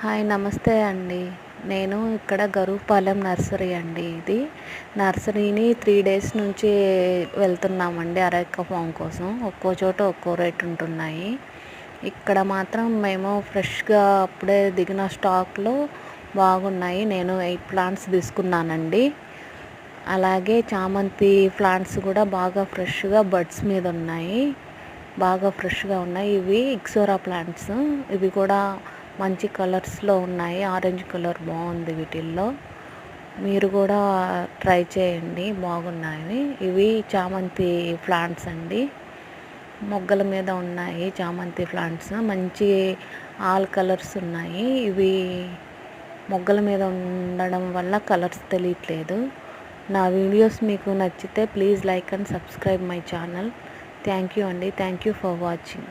Hi నమస్తే అండి. నేను ఇక్కడ గరూపాలెం నర్సరీ అండి. ఇది నర్సరీని 3 డేస్ నుంచి వెళ్తున్నామండి అరెక ఫామ్ కోసం. ఒక్కో చోట ఒక్కో రేట్ ఉంటున్నాయి. ఇక్కడ మాత్రం మేము ఫ్రెష్గా అప్పుడే దిగిన స్టాక్లో బాగున్నాయి. నేను 8 ప్లాంట్స్ తీసుకున్నానండి. అలాగే చామంతి ప్లాంట్స్ కూడా బాగా ఫ్రెష్గా బడ్స్ మీద ఉన్నాయి, బాగా ఫ్రెష్గా ఉన్నాయి. ఇవి ఇక్సోరా ప్లాంట్స్. ఇవి కూడా మంచి కలర్స్లో ఉన్నాయి. ఆరెంజ్ కలర్ బాగుంది వీటిల్లో. మీరు కూడా ట్రై చేయండి, బాగున్నాయి. ఇవి చామంతి ప్లాంట్స్ అండి. మొగ్గల మీద ఉన్నాయి చామంతి ప్లాంట్స్. మంచి ఆల్ కలర్స్ ఉన్నాయి. ఇవి మొగ్గల మీద ఉండడం వల్ల కలర్స్ తెలియట్లేదు. నా వీడియోస్ మీకు నచ్చితే please like and subscribe my channel. Thank you అండి. Thank you for watching.